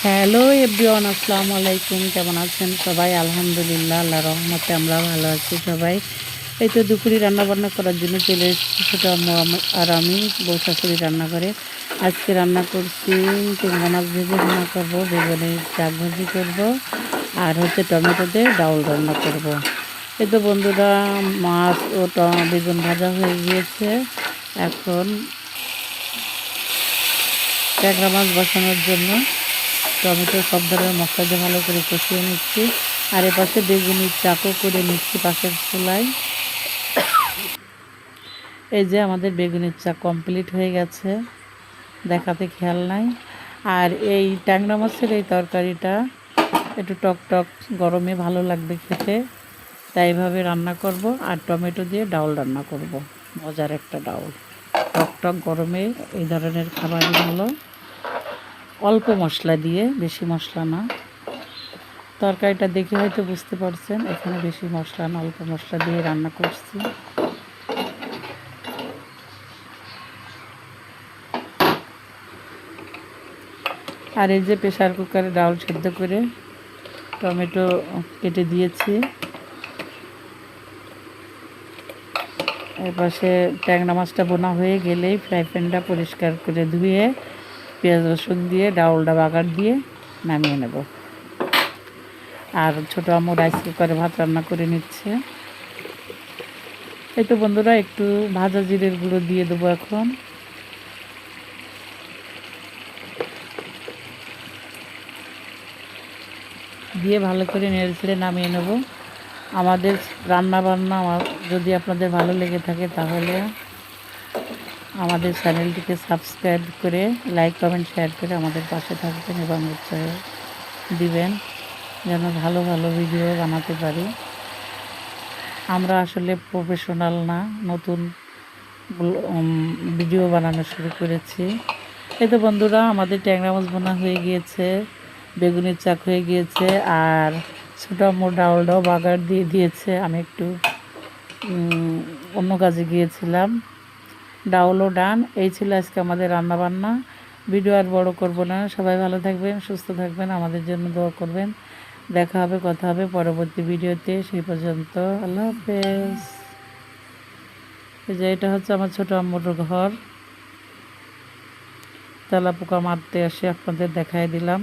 Hello everyone, আসসালামু আলাইকুম। কেমন আছেন সবাই? আলহামদুলিল্লাহ, আল্লাহর রহমতে আমরা ভালো আছি সবাই। এই তো দুপুরে রান্নাবান্না করার জন্য চলে এসেছি। ছোটো আম্মু আর আমি বউ শাশুড়ি রান্না করে আজকে রান্না করছি চিংড়া মাছ ভেজে রান্না করবো, বেগুনের শাক ভাজি করবো, আর হচ্ছে টমেটো দিয়ে ডাউল রান্না করব। এই তো বন্ধুরা, মাছ ও বেগুন ভাজা হয়ে গিয়েছে। এখন ট্যাংরা মাছ বসানোর জন্য টমেটো সব ধরনের মশলা দিয়ে ভালো করে কষিয়ে নিচ্ছি। আর এপাশে বেগুনির চাকও করে নিচ্ছি পাশের চুলায়। এই যে আমাদের বেগুনির চাক কমপ্লিট হয়ে গেছে, দেখাতে খেয়াল নাই। আর এই ট্যাংরা মাছের এই তরকারিটা একটু টক টক গরমে ভালো লাগবে খেতে, তাই এইভাবে রান্না করব। আর টমেটো দিয়ে ডাউল রান্না করব, মজার একটা ডাউল। টক টক গরমে এই ধরনের খাবারই ভালো, অল্প মশলা দিয়ে, বেশি মশলা না। তরকারিটা দেখে হয়তো বুঝতে পারছেন এখানে বেশি মশলা না, অল্প মশলা দিয়ে রান্না করছি। আর এই যে প্রেশার কুকারে ডাউল সেদ্ধ করে টমেটো কেটে দিয়েছি। এপাশে ট্যাংরা মাছটা বোনা হয়ে গেলেই ফ্রাই প্যানটা পরিষ্কার করে ধুয়ে পেঁয়াজ রসুন দিয়ে ডাউলটা বাগার দিয়ে নামিয়ে নেব। আর ছোটো আম্মু রাইস কুকারে ভাত রান্না করে নিচ্ছে। এই তো বন্ধুরা, একটু ভাজা জিরের গুঁড়ো দিয়ে দেবো এখন। দিয়ে ভালো করে নেড়ে ছেড়ে নামিয়ে নেব। আমাদের রান্না বান্না যদি আপনাদের ভালো লেগে থাকে তাহলে আমাদের চ্যানেলটিকে সাবস্ক্রাইব করে লাইক কমেন্ট শেয়ার করে আমাদের পাশে থাকবেন এবং উৎসাহ দিবেন যেন ভালো ভালো ভিডিও বানাতে পারি। আমরা আসলে প্রফেশনাল না, নতুন ভিডিও বানানো শুরু করেছি। এই তো বন্ধুরা, আমাদের ট্যাংরা মাছ বোনা হয়ে গিয়েছে, বেগুনের চাক হয়ে গিয়েছে, আর ছোটো আম্মু ডাউলটাও বাগার দিয়ে দিয়েছে। আমি একটু অন্য কাজে গিয়েছিলাম। ডাউলও ডান। এই ছিল আজকে আমাদের রান্নাবান্না। ভিডিও আর বড় করব না। সবাই ভালো থাকবেন, সুস্থ থাকবেন, আমাদের জন্য দোয়া করবেন। দেখা হবে, কথা হবে পরবর্তী ভিডিওতে। সেই পর্যন্ত আল্লাহ হাফেজ। এই যে এটা হচ্ছে আমার ছোটো আম্মুর ঘর। তেলাপোকা মারতে আসে আপনাদের দেখাই দিলাম।